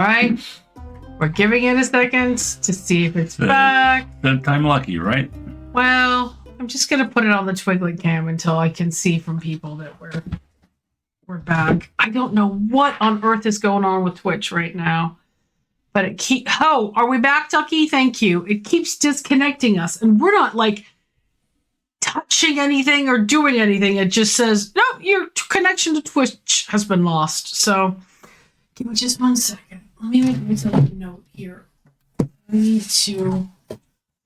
All right. We're giving it a second to see if it's back. That time lucky, right? Well, I'm just going to put it on the Twiglet cam until I can see from people that we're back. I don't know what on earth is going on with Twitch right now. But are we back, Tucky? Thank you. It keeps disconnecting us. And we're not like touching anything or doing anything. It just says, no, your connection to Twitch has been lost. So give me just 1 second. Let me make myself a note here. I need to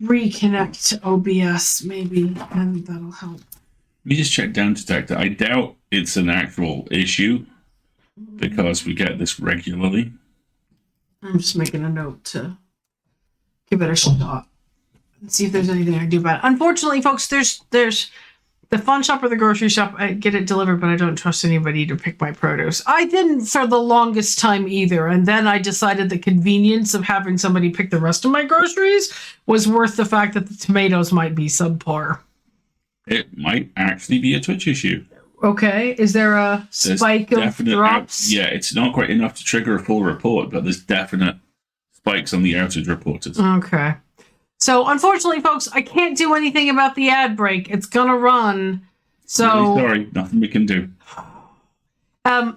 reconnect to OBS maybe, and that'll help. Let me just check Down Detector. I doubt it's an actual issue because we get this regularly. I'm just making a note to give it a shot and see if there's anything I can do about it. Unfortunately, folks, there's the fun shop or the grocery shop. I get it delivered, but I don't trust anybody to pick my produce. I didn't for the longest time either. And then I decided the convenience of having somebody pick the rest of my groceries was worth the fact that the tomatoes might be subpar. It might actually be a Twitch issue. Okay. Is there a spike of drops? Yeah, it's not quite enough to trigger a full report, but there's definite spikes on the outage reported. Okay. So, unfortunately, folks, I can't do anything about the ad break. It's going to run. So, really sorry, nothing we can do.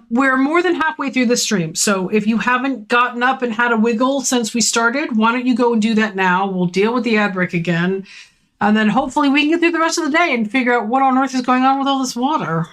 We're more than halfway through the stream. So, if you haven't gotten up and had a wiggle since we started, why don't you go and do that now? We'll deal with the ad break again. And then hopefully we can get through the rest of the day and figure out what on earth is going on with all this water.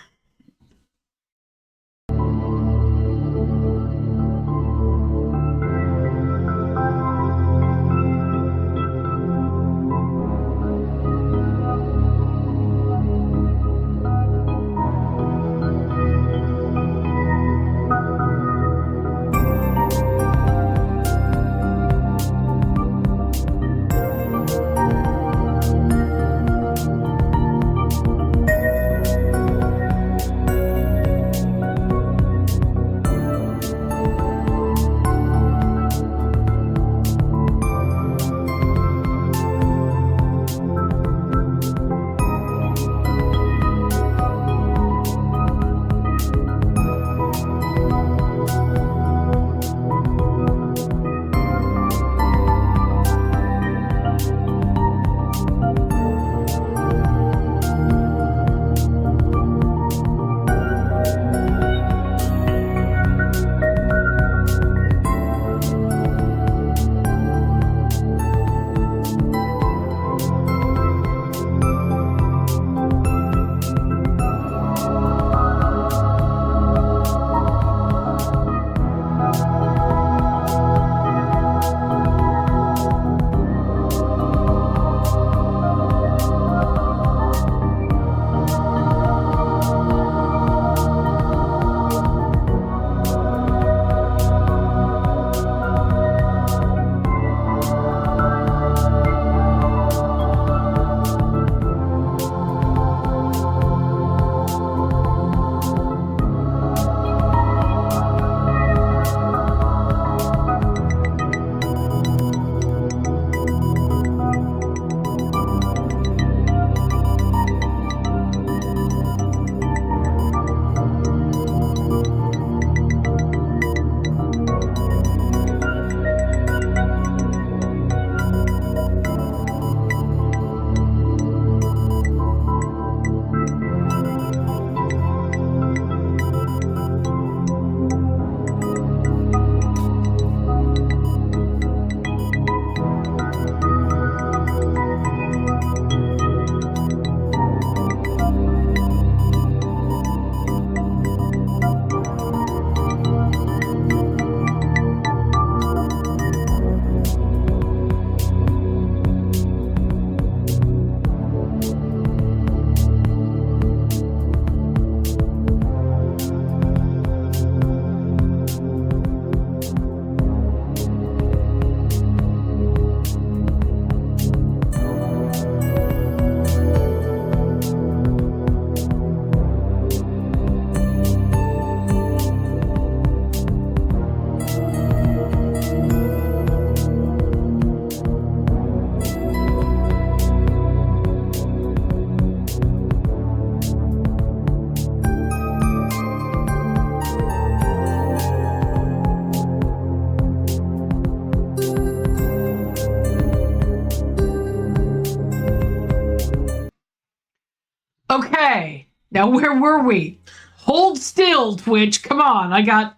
Now, where were we? Hold still, Twitch. Come on. I got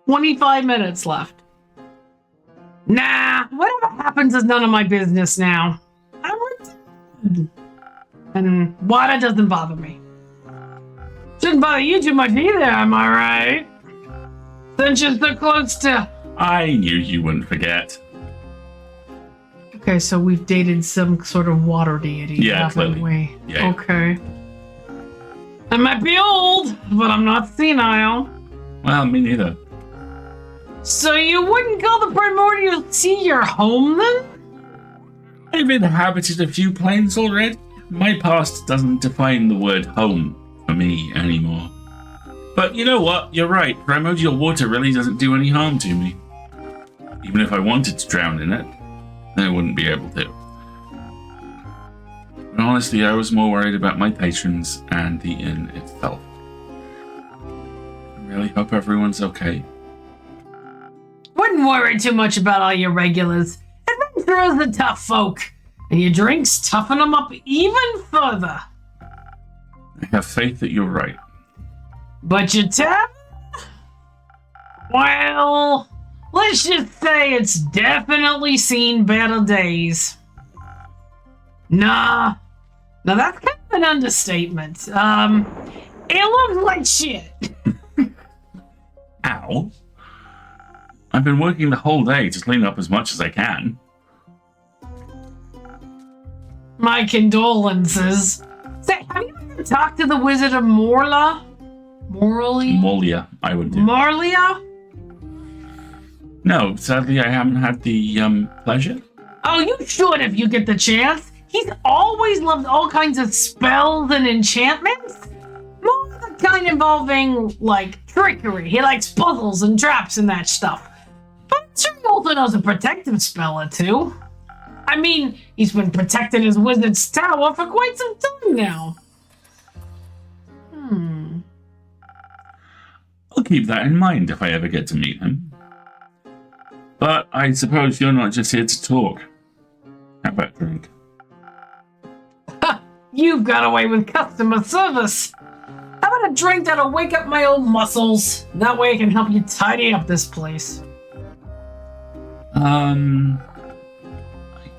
25 minutes left. Nah, whatever happens is none of my business now. I'm retarded. And water doesn't bother me. Shouldn't bother you too much either, am I right? Since you're so close to... I knew you wouldn't forget. Okay, so we've dated some sort of water deity. Yeah, haven't clearly. we? Yeah. Okay. I might be old, but I'm not senile. Well, me neither. So you wouldn't call the primordial sea your home then? I've inhabited a few planes already. My past doesn't define the word home for me anymore. But you know what? You're right. Primordial water really doesn't do any harm to me. Even if I wanted to drown in it, I wouldn't be able to. But honestly, I was more worried about my patrons and the inn itself. I really hope everyone's okay. Wouldn't worry too much about all your regulars. Adventurers are tough folk, and your drinks toughen them up even further. I have faith that you're right. But your tavern? Well, let's just say it's definitely seen better days. Nah, now that's kind of an understatement. It looks like shit. Ow. I've been working the whole day to clean up as much as I can. My condolences. Say, have you ever talked to the Wizard of Morla? Molia, I would do. Marlia? No, sadly I haven't had the pleasure. Oh, you should if you get the chance. He's always loved all kinds of spells and enchantments. More the kind involving, like, trickery. He likes puzzles and traps and that stuff. But I'm sure he also knows a protective spell or two. I mean, he's been protecting his wizard's tower for quite some time now. I'll keep that in mind if I ever get to meet him. But I suppose you're not just here to talk. How about drink? You've got away with customer service. How about a drink that'll wake up my old muscles? That way I can help you tidy up this place. I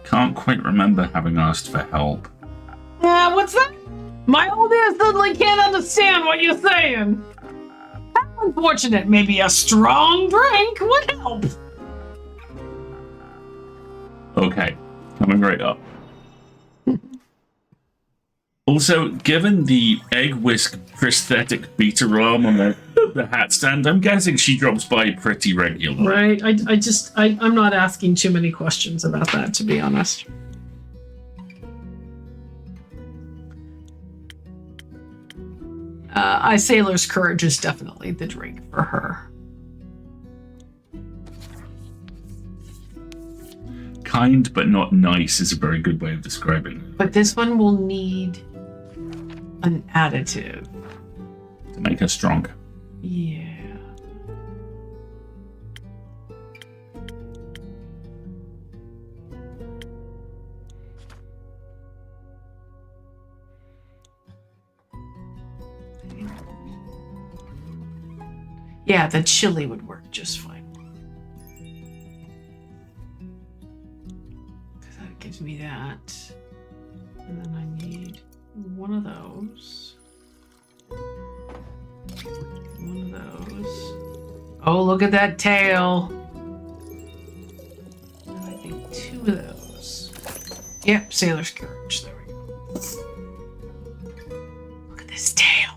can't quite remember having asked for help. What's that? My old ear suddenly can't understand what you're saying. How unfortunate. Maybe a strong drink would help. Okay, coming right up. Also, given the egg whisk prosthetic beater arm on the hat stand, I'm guessing she drops by pretty regularly. Right. I'm not asking too many questions about that, to be honest. Sailor's Courage is definitely the drink for her. Kind but not nice is a very good way of describing it. But this one will need an additive. To make her stronger. Yeah. Yeah, the chili would work just fine. Because that gives me that. And then I need one of those. One of those. Oh, look at that tail. And I think two of those. Yep, Sailor's Courage. There we go. Look at this tail.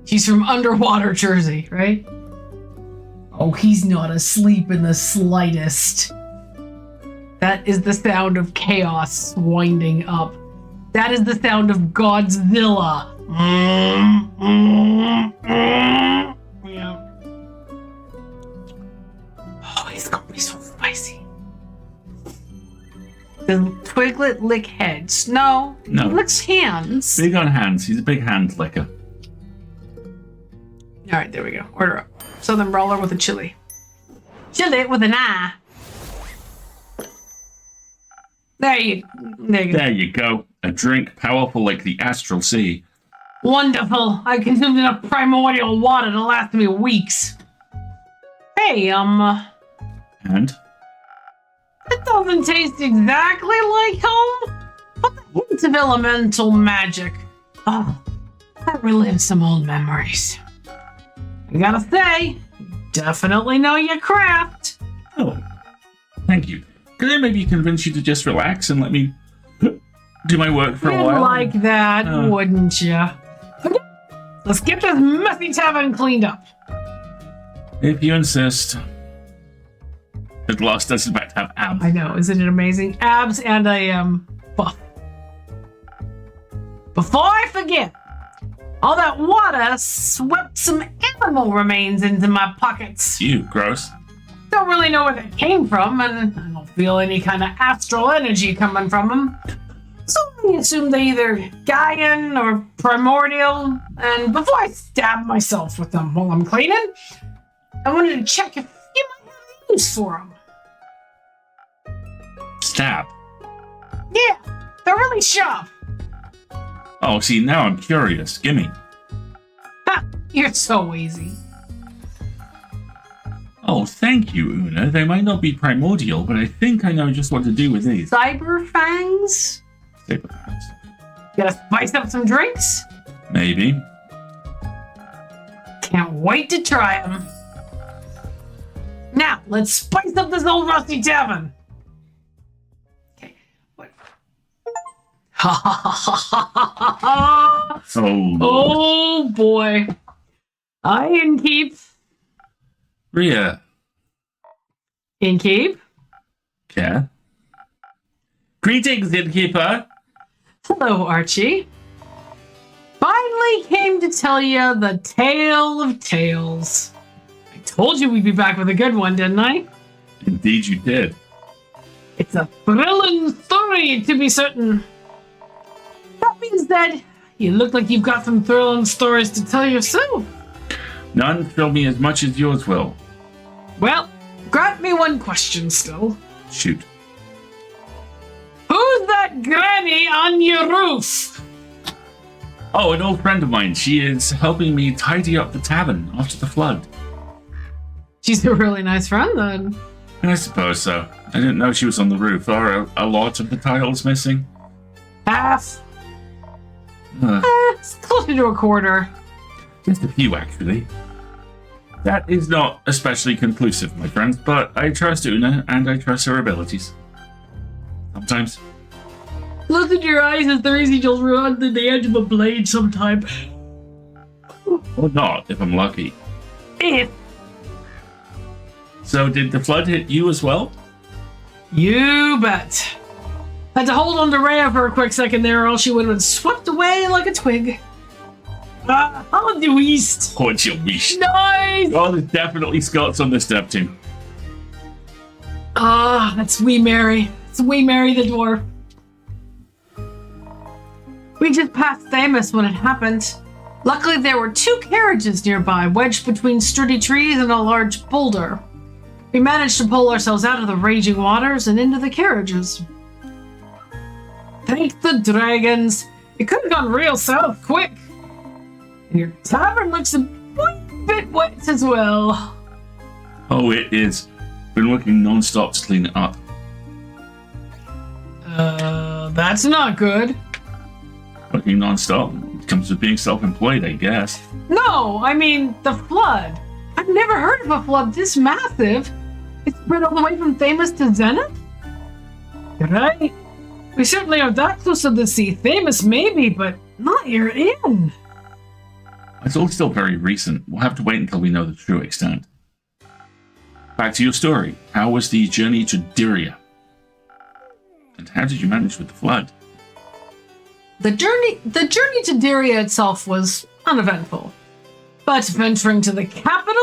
He's from underwater Jersey, right? Oh, he's not asleep in the slightest. That is the sound of chaos winding up. That is the sound of Godzilla. Yeah. Oh, he's gonna be so spicy. Does Twiglet lick heads? No. No. He licks hands. Big on hands. He's a big hand licker. All right, there we go. Order up. Southern Brawler with a chili. Chili with an eye. There you go. There you go. A drink powerful like the astral sea. Wonderful. I consumed enough primordial water to last me weeks. Hey, And? it doesn't taste exactly like home, but the hint of elemental magic. Oh, that relives some old memories. I gotta say, you definitely know your craft. Oh, thank you. Could I maybe convince you to just relax and let me do my work for a You'd while? like that, wouldn't you? Let's get this messy tavern cleaned up. If you insist. The glass does in fact have abs. I know, isn't it amazing? Abs and a buff. Before I forget, all that water swept some animal remains into my pockets. Ew, gross. Don't really know where they came from, and I don't feel any kind of astral energy coming from them. So I assume they're either Gaian or primordial, and before I stab myself with them while I'm cleaning, I wanted to check if you might have a use for them. Stab. Yeah, they're really sharp. Oh, see, now I'm curious. Gimme. Ha! You're so easy. Oh, thank you, Una. They might not be primordial, but I think I know just what to do with these. Cyber fangs? Saber fangs. Gonna spice up some drinks? Maybe. Can't wait to try them. Now, let's spice up this old rusty tavern. Okay. What? Ha ha ha ha ha ha! Oh, Lord. Oh boy. Innkeep. Rhea. Innkeep. Yeah. Greetings, innkeeper. Hello, Archie. Finally came to tell you the tale of tales. I told you we'd be back with a good one, didn't I? Indeed you did. It's a thrilling story, to be certain. That being said, you look like you've got some thrilling stories to tell yourself. None thrill me as much as yours will. Well, grant me one question still. Shoot. Who's that granny on your roof? Oh, an old friend of mine. She is helping me tidy up the tavern after the flood. She's a really nice friend, then. I suppose so. I didn't know she was on the roof. Are a lot of the tiles missing? Half. Uh, It's closer to a quarter. just a few, actually. That is not especially conclusive, my friends, but I trust Una, and I trust her abilities. Sometimes. Look at your eyes as they're easy to run to the edge of a blade sometime. Or not, if I'm lucky. If So did the flood hit you as well? you bet. Had to hold on to Rhea for a quick second there, or else she would have been swept away like a twig. How due east. What's your wish? Nice! Oh, there's definitely Scots on this step team. That's wee Mary. It's wee Mary the dwarf. We just passed Thamus when it happened. Luckily, there were 2 carriages nearby, wedged between sturdy trees and a large boulder. We managed to pull ourselves out of the raging waters and into the carriages. Thank the dragons. It could have gone real south quick. And your tavern looks a wee bit wet as well. Oh, it is. Been working non-stop to clean it up. That's not good. Working non-stop comes with being self-employed, I guess. No, I mean the flood. I've never heard of a flood this massive. It spread all the way from Thamus to Zenith? You're right. We certainly are that close to the sea. Thamus maybe, but not your inn. It's all still very recent. We'll have to wait until we know the true extent. Back to your story. How was the journey to Dyria? And how did you manage with the flood? The journey to Dyria itself was uneventful. But venturing to the capital,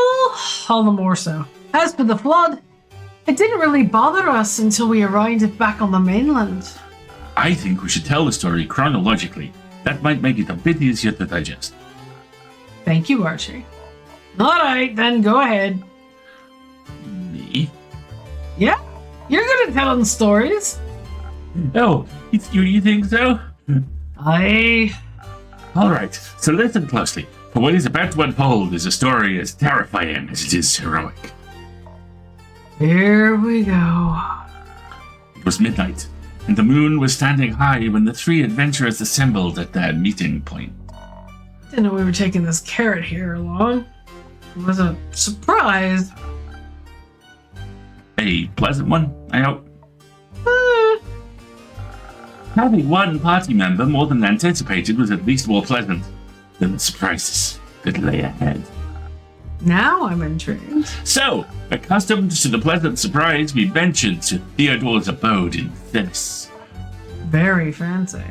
all the more so. As for the flood, it didn't really bother us until we arrived back on the mainland. I think we should tell the story chronologically. That might make it a bit easier to digest. Thank you, Archie. Alright, then go ahead. Me? Yeah, you're good at telling stories. Oh, you think so? I. All right, so listen closely, for what is about to unfold is a story as terrifying as it is heroic. Here we go. It was midnight, and the moon was standing high when the three adventurers assembled at their meeting point. Didn't know we were taking this carrot here along. It was a surprise. A pleasant one, I hope. Uh, Having one party member more than anticipated was at least more pleasant than the surprises that lay ahead. now I'm intrigued. So, accustomed to the pleasant surprise, we ventured to Theodore's abode in Venice. Very fancy.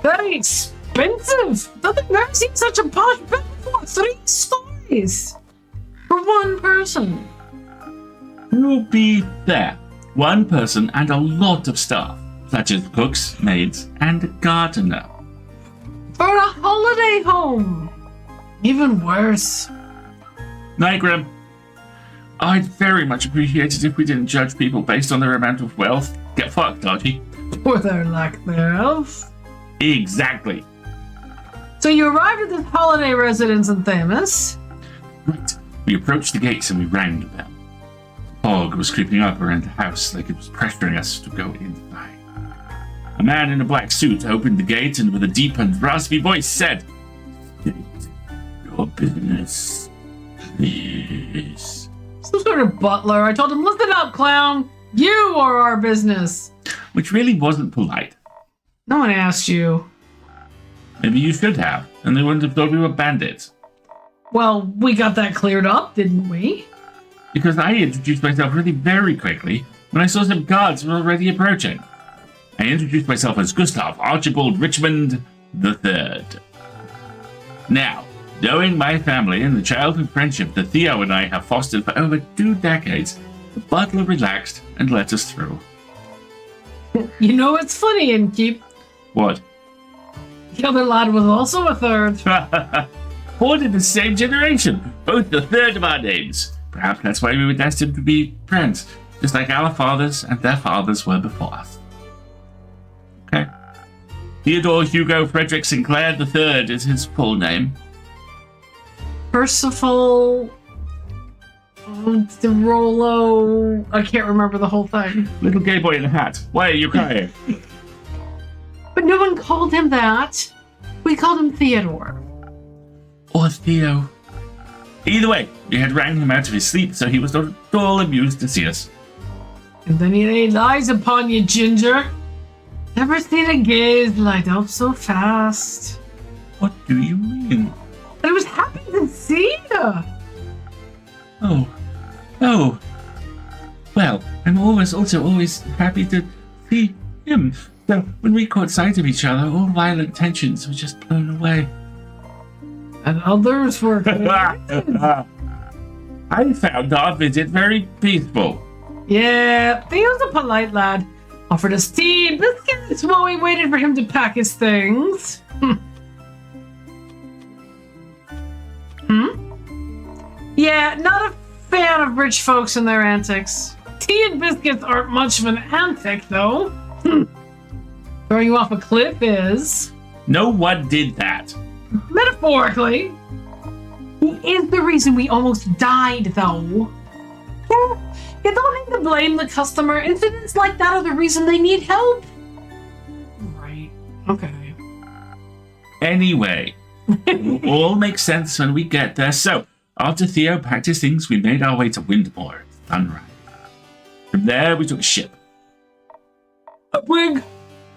Very expensive. Doesn't never seen such a posh bed before. 3 stories for one person. To be fair, one person and a lot of staff, such as cooks, maids, and a gardener. For a holiday home. Even worse. Night, Grim. I'd very much appreciate it if we didn't judge people based on their amount of wealth. Get fucked, Archie. Or their lack thereof. Exactly. So you arrived at this holiday residence in Themis. Right. We approached the gates and we rang the bell. Fog was creeping up around the house like it was pressuring us to go inside. A man in a black suit opened the gate and with a deep and raspy voice said, "State your business, please." Some sort of butler. I told him, listen up, clown. You are our business. Which really wasn't polite. No one asked you. Maybe you should have, and they wouldn't have thought we were bandits. Well, we got that cleared up, didn't we? Because I introduced myself really very quickly when I saw some guards were already approaching. I introduced myself as Gustav Archibald Richmond III. Now, knowing my family and the childhood friendship that Theo and I have fostered for over 2 decades, the butler relaxed and let us through. You know what's funny, Innkeep? What? The other lad was also a third. Born in the same generation, both the third of our names. Perhaps that's why we were destined to be friends, just like our fathers and their fathers were before us. Okay. Theodore Hugo Frederick Sinclair III is his full name. Percival Rollo. I can't remember the whole thing. Little gay boy in a hat. Why are you crying? But no one called him that. We called him Theodore. Or Theo. Either way, we had rang him out of his sleep, so he was not at all amused to see us. And then he laid eyes upon you, Ginger. Never seen a gaze light up so fast. What do you mean? I was happy to see you. Oh. Well, I'm also always happy to see him. So when we caught sight of each other, all violent tensions were just blown away. And others were I found our visit very peaceful. Yeah, Theo's a polite lad. Offered us tea and biscuits while we waited for him to pack his things. Yeah, not a fan of rich folks and their antics. Tea and biscuits aren't much of an antic, though. Throwing you off a cliff is. No one did that. Metaphorically. He is the reason we almost died, though. Yeah, you don't need to blame the customer. Incidents like that are the reason they need help. Right. Okay. Anyway, it will all make sense when we get there. So, after Theo packed his things, we made our way to Windmore at sunrise. From there, we took a ship. A brig.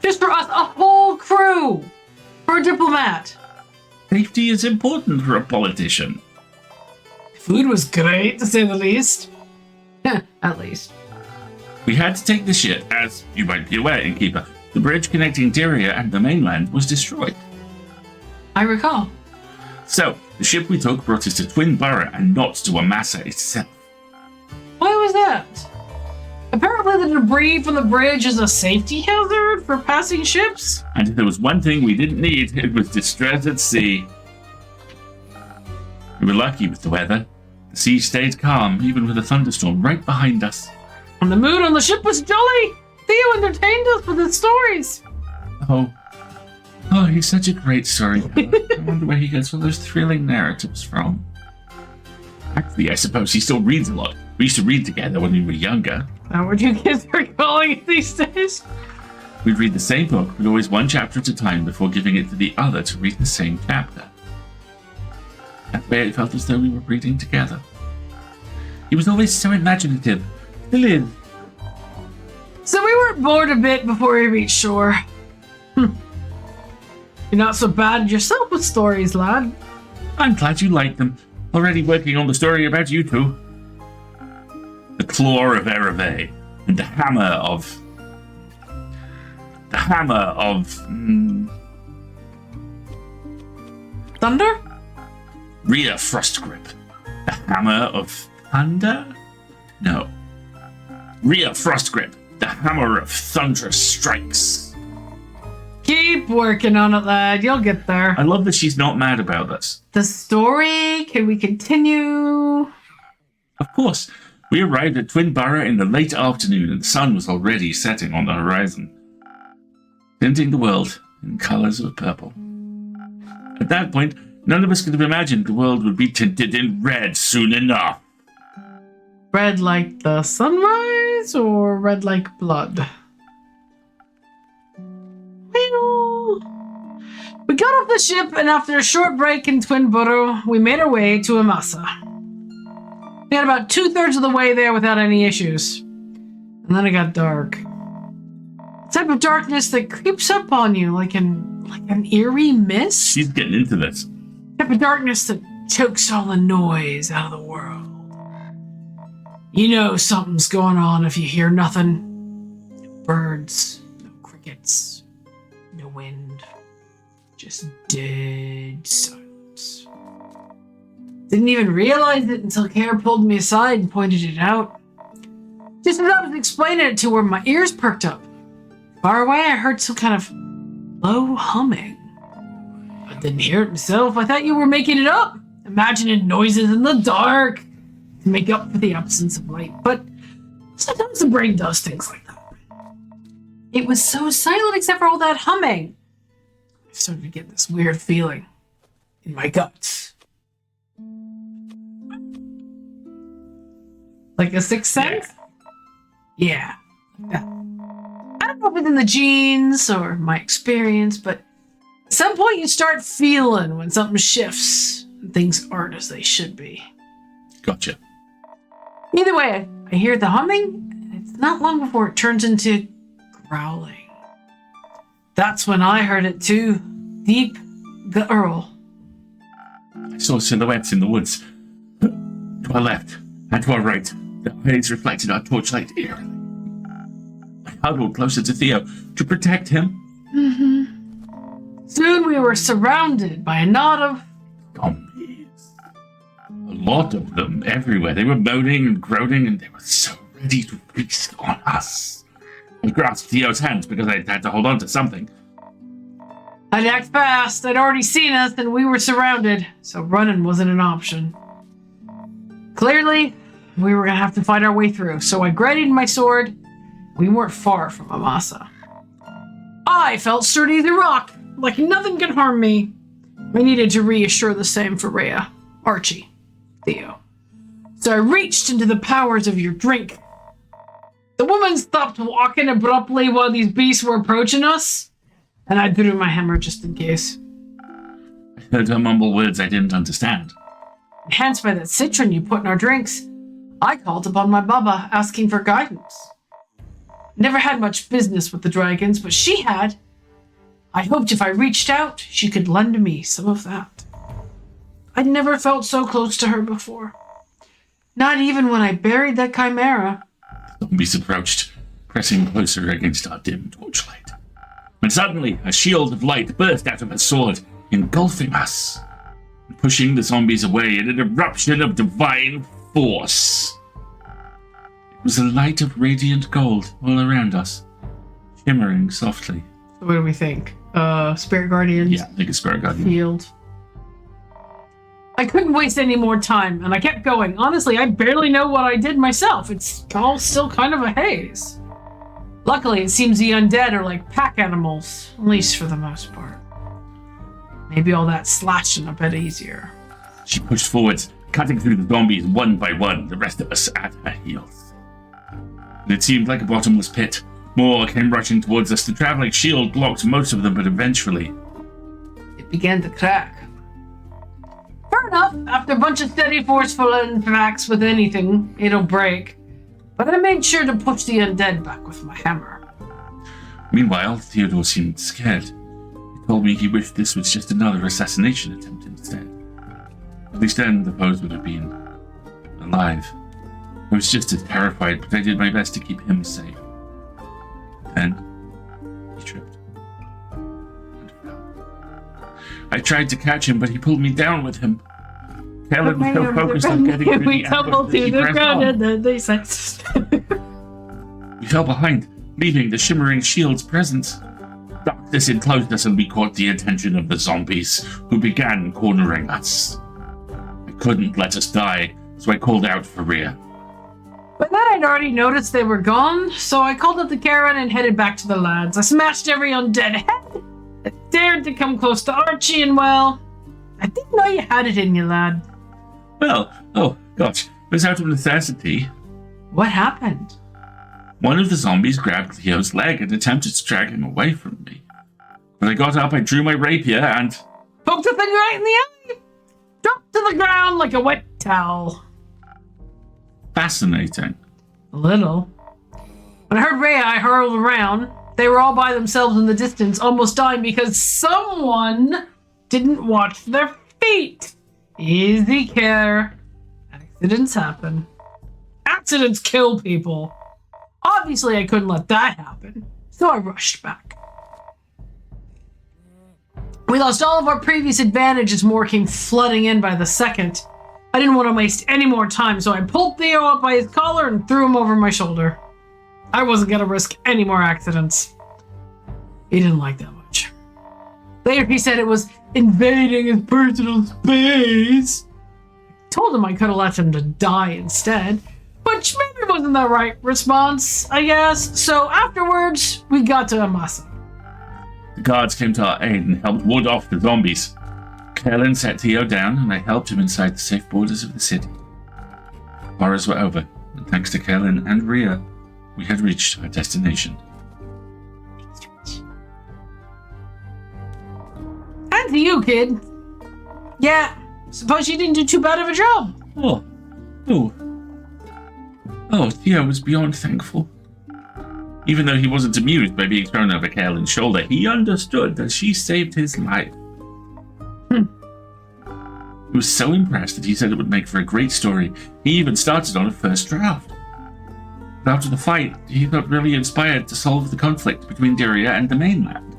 Just for us, a whole crew. For a diplomat. Safety is important for a politician. Food was great, to say the least. At least. We had to take the ship, as you might be aware, Innkeeper. The bridge connecting Tyria and the mainland was destroyed. I recall. So, the ship we took brought us to Twinborough and not to Amasa itself. Why was that? Apparently the debris from the bridge is a safety hazard for passing ships. And if there was one thing we didn't need, it was distress at sea. We were lucky with the weather. The sea stayed calm, even with a thunderstorm right behind us. And the mood on the ship was jolly. Theo entertained us with his stories. Oh, he's such a great storyteller. I wonder where he gets all those thrilling narratives from. Actually, I suppose he still reads a lot. We used to read together when we were younger. Now, what you kids are calling it these days? We'd read the same book, but always one chapter at a time before giving it to the other to read the same chapter. That way it felt as though we were reading together. He was always so imaginative. Still So we were bored a bit before we reached shore. You're not so bad yourself with stories, lad. I'm glad you like them. Already working on the story about you two. The claw of Ereve and the hammer of... Thunder? Rhea Frostgrip. The hammer of thunder? No. Rhea Frostgrip. The hammer of thunderous strikes. Keep working on it, lad. You'll get there. I love that she's not mad about this. The story? Can we continue? Of course. We arrived at Twin Burrow in the late afternoon and the sun was already setting on the horizon, tinting the world in colors of purple. At that point, none of us could have imagined the world would be tinted in red soon enough. Red like the sunrise or red like blood? Well, we got off the ship and after a short break in Twin Burrow, we made our way to Amasa. We got about 2/3 of the way there without any issues. And then it got dark. The type of darkness that creeps up on you like an eerie mist. She's getting into this. The type of darkness that chokes all the noise out of the world. You know something's going on if you hear nothing. No birds, no crickets, no wind. Just dead silence. Didn't even realize it until Kara pulled me aside and pointed it out. Just as I was explaining it to her, my ears perked up. Far away, I heard some kind of low humming. I didn't hear it myself. I thought you were making it up, imagining noises in the dark to make up for the absence of light. But sometimes the brain does things like that. It was so silent except for all that humming. I started to get this weird feeling in my guts. Like a sixth sense? Yeah. Like that. I don't know if it's in the genes or my experience, but at some point you start feeling when something shifts and things aren't as they should be. Gotcha. Either way, I hear the humming, and it's not long before it turns into growling. That's when I heard it too. Deep guttural. I saw silhouettes in the woods. To our left and to our right. The eyes reflected our torchlight eerily. I huddled closer to Theo to protect him. Soon we were surrounded by a knot of Zombies. A lot of them everywhere. They were moaning and groaning and they were so ready to feast on us. I grasped Theo's hands because I had to hold on to something. I'd act fast. They'd already seen us and we were surrounded, so running wasn't an option. Clearly, we were going to have to fight our way through, so I grated my sword. We weren't far from Amasa. I felt sturdy as a rock, like nothing could harm me. I needed to reassure the same for Rhea, Archie, Theo. So I reached into the powers of your drink. The woman stopped walking abruptly while these beasts were approaching us, and I drew my hammer just in case. I heard her mumble words I didn't understand. Enhanced by that citron you put in our drinks, I called upon my Baba, asking for guidance. Never had much business with the dragons, but she had. I hoped if I reached out, she could lend me some of that. I'd never felt so close to her before. Not even when I buried that chimera. Zombies approached, pressing closer against our dim torchlight. When suddenly, a shield of light burst out of her sword, engulfing us, and pushing the zombies away in an eruption of divine force. It was a light of radiant gold all around us, shimmering softly. What do we think? Spirit Guardians? Yeah, I think it's Spirit Guardian. Field. I couldn't waste any more time, and I kept going. Honestly, I barely know what I did myself. It's all still kind of a haze. Luckily, it seems the undead are like pack animals, at least for the most part. Maybe all that slashing a bit easier. She pushed forwards, cutting through the zombies one by one, the rest of us at her heels. It seemed like a bottomless pit. More came rushing towards us. The traveling shield blocked most of them, but eventually It began to crack. Fair enough, after a bunch of steady, forceful impacts with anything, it'll break. But I made sure to push the undead back with my hammer. Meanwhile, Theodore seemed scared. He told me he wished this was just another assassination attempt instead. At least then the foes would have been alive. I was just as terrified, but I did my best to keep him safe. Then he tripped and fell. I tried to catch him, but he pulled me down with him. Caleb was so focused on getting through we the tumbled ambush that to he the pressed ground on. and then they said... We fell behind, leaving the shimmering shield's presence. Darkness enclosed us and we caught the attention of the zombies, who began cornering us. I couldn't let us die, so I called out for Rhea. But then I'd already noticed they were gone, so I called up the caravan and headed back to the lads. I smashed every undead head that dared to come close to Archie, and well, I didn't know you had it in you, lad. Well, oh gosh, it was out of necessity. What happened? One of the zombies grabbed Theo's leg and attempted to drag him away from me. When I got up, I drew my rapier and... Poked the thing right in the eye! Dropped to the ground like a wet towel. Fascinating. A little. When I heard Rhea, I hurled around. They were all by themselves in the distance, almost dying because someone didn't watch their feet. Easy care. Accidents happen. Accidents kill people. Obviously, I couldn't let that happen, so I rushed back. We lost all of our previous advantage as more came flooding in by the second. I didn't want to waste any more time, so I pulled Theo up by his collar and threw him over my shoulder. I wasn't going to risk any more accidents. He didn't like that much. Later, he said it was invading his personal space. I told him I could have left him to die instead, which maybe wasn't the right response, I guess. So afterwards, we got to Amasa. The guards came to our aid and helped ward off the zombies. Kellen set Theo down, and I helped him inside the safe borders of the city. Horrors were over, and thanks to Kellen and Rhea, we had reached our destination. And to you, kid. Yeah, suppose you didn't do too bad of a job. Oh, Theo was beyond thankful. Even though he wasn't amused by being thrown over Kellen's shoulder, he understood that she saved his life. He was so impressed that he said it would make for a great story. He even started on a first draft. But after the fight, he got really inspired to solve the conflict between Dyria and the mainland.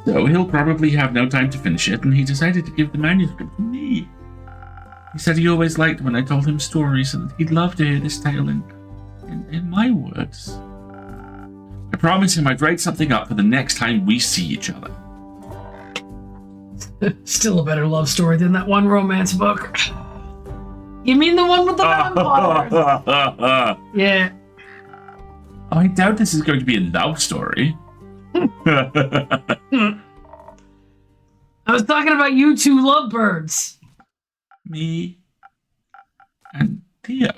So he'll probably have no time to finish it, and he decided to give the manuscript to me. He said he always liked when I told him stories, and he'd love to hear this tale in my words. I promised him I'd write something up for the next time we see each other. Still a better love story than that one romance book. You mean the one with the vampires? Yeah. I doubt this is going to be a love story. I was talking about you two lovebirds. Me and Theo,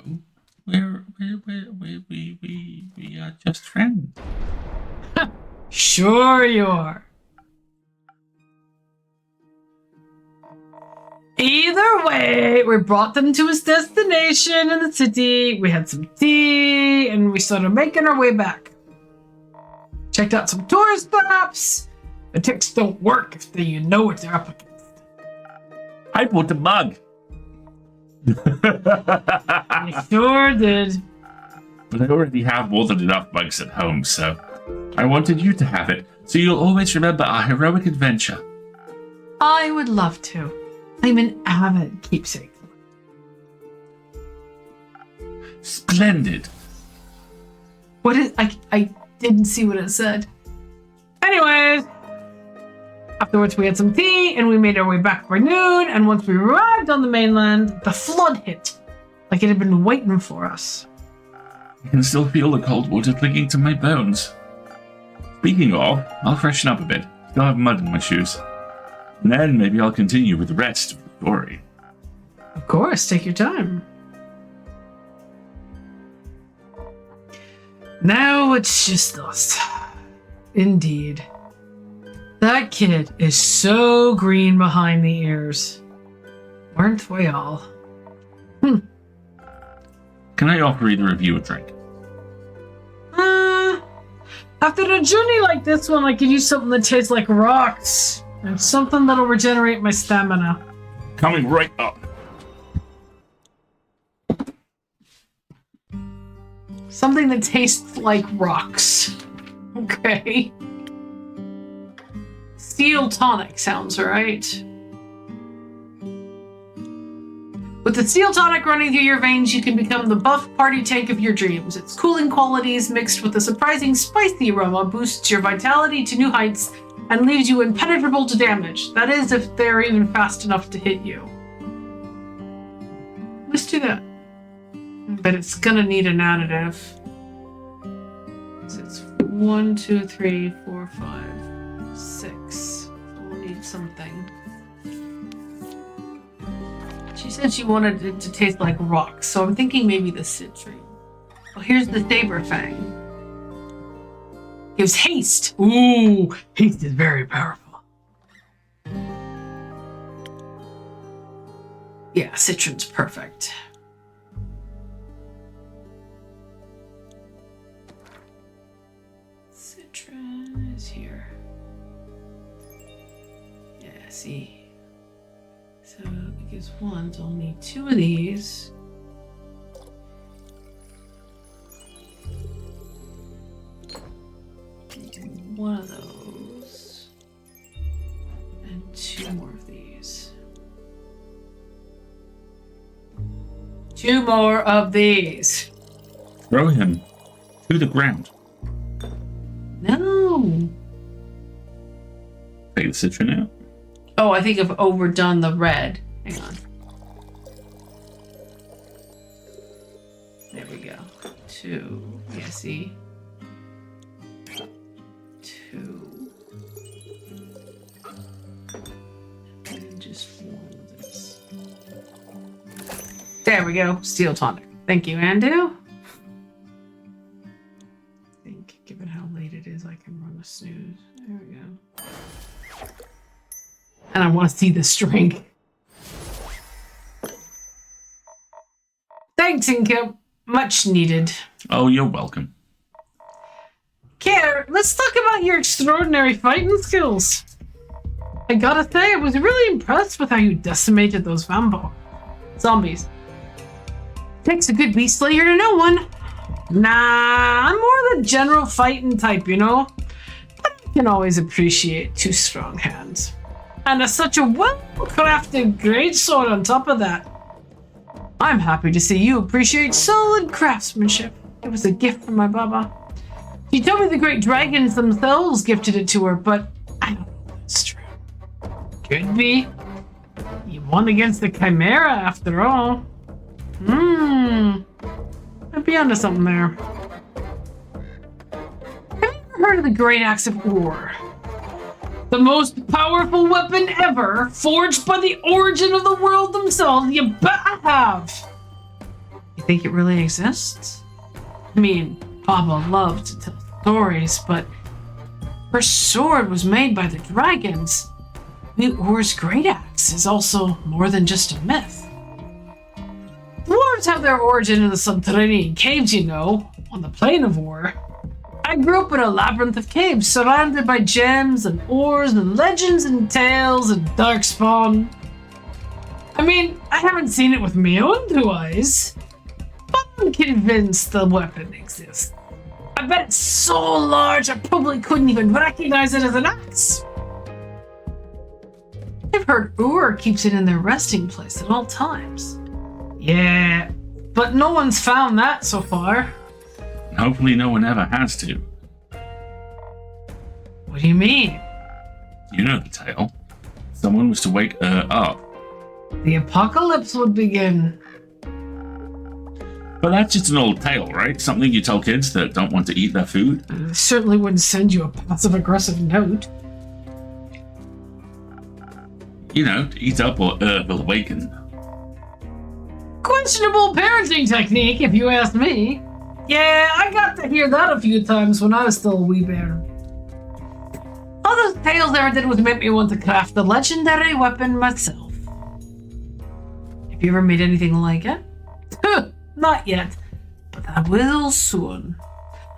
we are just friends. Sure you are. Either way, we brought them to his destination in the city. We had some tea, and we started making our way back. Checked out some tourist maps. The ticks don't work if you know what they're up against. I bought a mug. I sure did. But I already have more than enough mugs at home, so I wanted you to have it, so you'll always remember our heroic adventure. I would love to. I'm an avid keepsake. Splendid. What is... I didn't see what it said. Anyways, afterwards we had some tea and we made our way back by noon, and once we arrived on the mainland, the flood hit like it had been waiting for us. I can still feel the cold water clinging to my bones. Speaking of, I'll freshen up a bit. Still have mud in my shoes. And then maybe I'll continue with the rest of the story. Of course, take your time. Now it's just us. Indeed. That kid is so green behind the ears. Weren't we all? Can I offer either of you a drink? After a journey like this one, I could use something that tastes like rocks. And something that'll regenerate my stamina. Coming right up. Something that tastes like rocks. Okay. Steel tonic sounds right. With the steel tonic running through your veins, you can become the buff party tank of your dreams. Its cooling qualities mixed with a surprising spicy aroma boosts your vitality to new heights and leaves you impenetrable to damage. That is, if they're even fast enough to hit you. Let's do that. But it's gonna need an additive. So it's 1, 2, 3, 4, 5, 6. We'll need something. She said she wanted it to taste like rocks, so I'm thinking maybe the citrine. Well, here's the saber fang. Gives haste. Ooh, haste is very powerful. Yeah, citrine's perfect. Citrin is here. Yeah, see. So it gives 1, so I'll need 2 of these. One of those. And 2 more of these. 2 more of these. Throw him to the ground. No. Take the citron out. Oh, I think I've overdone the red. Hang on. There we go. 2. Yeah, see? 2. And just 1 of this. There we go. Steel tonic. Thank you, Andu. I think, given how late it is, I can run a snooze. There we go. And I want to see the string. Thanks, Inka. Much needed. Oh, you're welcome. Care, let's talk about your extraordinary fighting skills. I gotta say, I was really impressed with how you decimated those zombies. Takes a good beast slayer to know one. Nah, I'm more the general fighting type, you know? But I can always appreciate 2 strong hands. And such a well-crafted greatsword on top of that. I'm happy to see you appreciate solid craftsmanship. It was a gift from my baba. She told me the great dragons themselves gifted it to her, but I don't know if it's true. Could be. You won against the Chimera after all. I'd be onto something there. Have you ever heard of the Great Axe of War? The most powerful weapon ever, forged by the origin of the world themselves. You bet I have. You think it really exists? I mean, Baba loved to tell stories, but her sword was made by the dragons. The Or's great axe is also more than just a myth. Dwarves have their origin in the subterranean caves, you know, on the plane of Or. I grew up in a labyrinth of caves surrounded by gems and ores and legends and tales and darkspawn. I mean, I haven't seen it with my own 2 eyes, but I'm convinced the weapon exists. I bet it's so large I probably couldn't even recognize it as an axe. I've heard Ur keeps it in their resting place at all times. Yeah, but no one's found that so far. Hopefully no one ever has to. What do you mean? You know the tale. Someone was to wake her up. The apocalypse would begin. But that's just an old tale, right? Something you tell kids that don't want to eat their food. I certainly wouldn't send you a passive-aggressive note. You know, to eat up or Earth will awaken. Questionable parenting technique, if you ask me. Yeah, I got to hear that a few times when I was still a wee bear. All those tales ever did was make me want to craft the legendary weapon myself. Have you ever made anything like it? Not yet, but I will soon.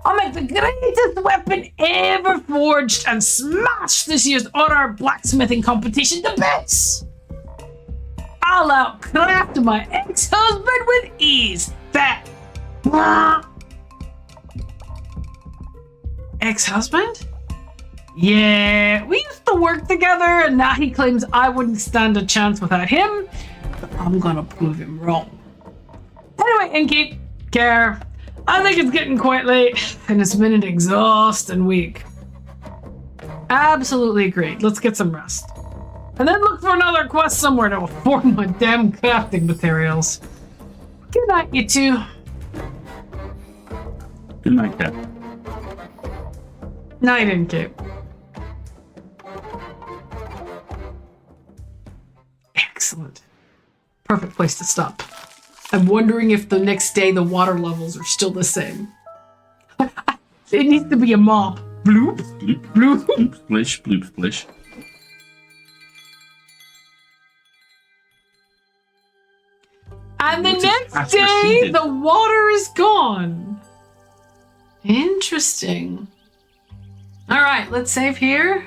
I'll make the greatest weapon ever forged and smash this year's honor blacksmithing competition to bits. I'll outcraft my ex-husband with ease. That ex-husband? Yeah, we used to work together, and now he claims I wouldn't stand a chance without him. But I'm gonna prove him wrong. Anyway, Inky, care. I think it's getting quite late, and it's been an exhausting week. Absolutely agreed. Let's get some rest. And then look for another quest somewhere to afford my damn crafting materials. Good night, you two. Good night, Cat. Night, Inky. Excellent. Perfect place to stop. I'm wondering if the next day the water levels are still the same. It needs to be a mop. Bloop, Bloop, bloop. bloop, splish, bloop, splish. And the Water next has day, receded. the water is gone. Interesting. All right, let's save here.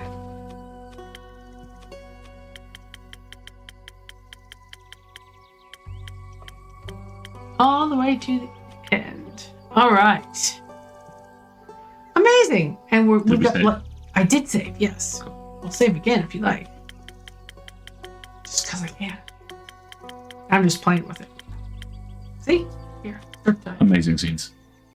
All the way to the end. All right. Amazing. And we've we got. save? I did save. Yes. We'll save again if you like. Just because I can. I'm just playing with it. See? Here. Third time. Amazing scenes.